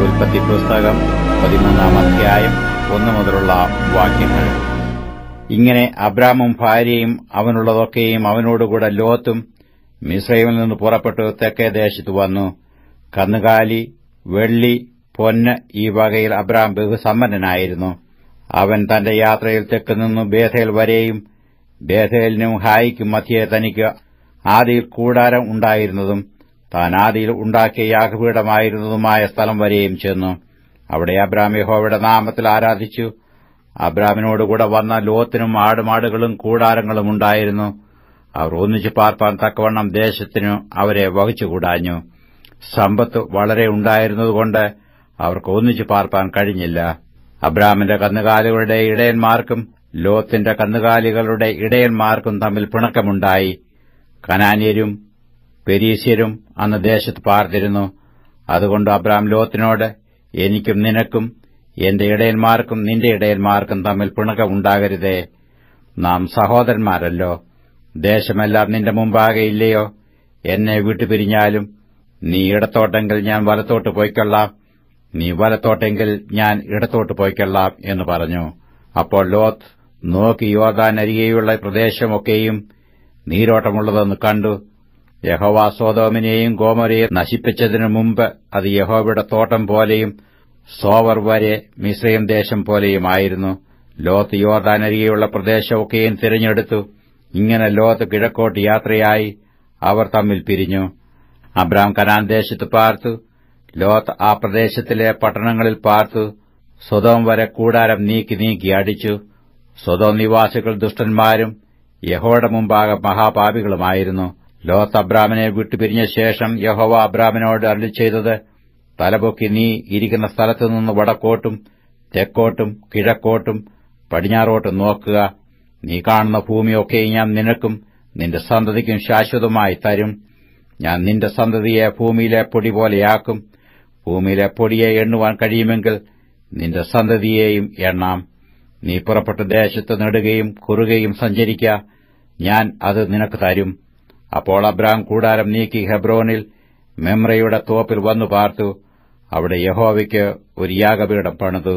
ഉൽപ്പത്തി പുസ്തകം 13-ാം അധ്യായം 1 മുതലുള്ള വാക്യങ്ങൾ. ഇങ്ങനെ അബ്രാമും ഭാര്യയും അവനുള്ളതൊക്കെയും അവനോടുകൂടെ ലോത്തും മിസ്രയീമിൽ നിന്ന് പുറപ്പെട്ടു തെക്കേ ദേശത്ത് വന്നു. കന്നുകാലി, വെള്ളി, പൊന്ന് ഈ വകയിൽ അബ്രാം ബഹുസമ്പന്നനായിരുന്നു. അവൻ തന്റെ യാത്രയിൽ തെക്കുനിന്നു ബേഥേൽ വരെയും ബേഥേലിനും ഹായിക്കും മധ്യേ തനിക്ക് ആദിയിൽ കൂടാരം ഉണ്ടായിരുന്നതും താൻ ആദിയിൽ ഉണ്ടാക്കിയ യാഗപീഠമായിരുന്നതുമായ സ്ഥലം വരെയും ചെന്നു. അവിടെ അബ്രാം യഹോവയുടെ നാമത്തിൽ ആരാധിച്ചു. അബ്രാമിനോടുകൂടെ വന്ന ലോത്തിനും ആടുമാടുകളും കൂടാരങ്ങളും ഉണ്ടായിരുന്നു. അവർ ഒന്നിച്ചു പാർപ്പാൻ തക്കവണ്ണം ദേശത്തിനു അവരെ വഹിച്ചുകൂടാഞ്ഞു. സമ്പത്ത് വളരെ ഉണ്ടായിരുന്നതുകൊണ്ട് അവർക്ക് ഒന്നിച്ചു പാർപ്പാൻ കഴിഞ്ഞില്ല. അബ്രാമിന്റെ കന്നുകാലികളുടെ ഇടയന്മാർക്കും ലോത്തിന്റെ കന്നുകാലികളുടെ ഇടയന്മാർക്കും തമ്മിൽ പിണക്കമുണ്ടായി. കനാന്യരും പെരീസ്യരും അന്ന് ദേശത്ത് പാർത്തിരുന്നു. അതുകൊണ്ട് അബ്രാം ലോത്തിനോട്, എനിക്കും നിനക്കും എന്റെ ഇടയന്മാർക്കും നിന്റെ ഇടയന്മാർക്കും തമ്മിൽ പിണക്കമുണ്ടാകരുതേ. നാം സഹോദരന്മാരല്ലോ. ദേശമെല്ലാം നിന്റെ മുമ്പാകെ ഇല്ലയോ? എന്നെ വിട്ടുപിരിഞ്ഞാലും നീ ഇടത്തോട്ടെങ്കിൽ ഞാൻ വലത്തോട്ട് പോയിക്കൊള്ളാം, നീ വലത്തോട്ടെങ്കിൽ ഞാൻ ഇടത്തോട്ട് പോയിക്കൊള്ളാം എന്ന് പറഞ്ഞു. അപ്പോൾ ലോത്ത് നോക്കി യോർദാൻ അരികെയുള്ള പ്രദേശമൊക്കെയും നീരോട്ടമുള്ളതെന്ന് കണ്ടു. യഹോവ സൊദോമിനെയും ഗോമോരയെയും നശിപ്പിച്ചതിനു മുമ്പ് അത് യഹോവയുടെ തോട്ടം പോലെയും സോവർ വരെ മിസ്രയീം ദേശം പോലെയുമായിരുന്നു. ലോത്ത് യോർദാൻ അരികെയുള്ള പ്രദേശമൊക്കെയും തിരഞ്ഞെടുത്തു. ഇങ്ങനെ ലോത്ത് കിഴക്കോട്ട് യാത്രയായി. അവർ തമ്മിൽ പിരിഞ്ഞു. അബ്രാം കനാൻ ദേശത്ത് പാർത്തു. ലോത്ത് ആ പ്രദേശത്തിലെ പട്ടണങ്ങളിൽ പാർത്തു. സൊദോം വരെ കൂടാരം നീക്കി അടിച്ചു. സൊദോം നിവാസികൾ ദുഷ്ടന്മാരും യഹോവയുടെ മുമ്പാകെ മഹാപാപികളുമായിരുന്നു. ലോത്ത് അബ്രാമിനെ വിട്ടുപിരിഞ്ഞ ശേഷം യഹോവ അബ്രാമിനോട് അരുളിച്ചെയ്തത്, തലപൊക്കി നീ ഇരിക്കുന്ന സ്ഥലത്തുനിന്ന് വടക്കോട്ടും തെക്കോട്ടും കിഴക്കോട്ടും പടിഞ്ഞാറോട്ടും നോക്കുക. നീ കാണുന്ന ഭൂമിയൊക്കെ ഞാൻ നിനക്കും നിന്റെ സന്തതിക്കും ശാശ്വതമായി തരും. ഞാൻ നിന്റെ സന്തതിയെ ഭൂമിയിലെ പൊടി പോലെയാക്കും. ഭൂമിയിലെ പൊടിയെ എണ്ണുവാൻ കഴിയുമെങ്കിൽ നിന്റെ സന്തതിയെയും എണ്ണാം. നീ പുറപ്പെട്ട ദേശത്ത് നെടുകയും കുറുകയും സഞ്ചരിക്ക, ഞാൻ അത് നിനക്ക് തരും. അപ്പോൾ അബ്രാം കൂടാരം നീക്കി ഹെബ്രോനിൽ മെമ്രയുടെ തോപ്പിൽ വന്നു പാർത്തു. അവിടെ യഹോവയ്ക്ക് ഒരു യാഗപീഠം പണിതു.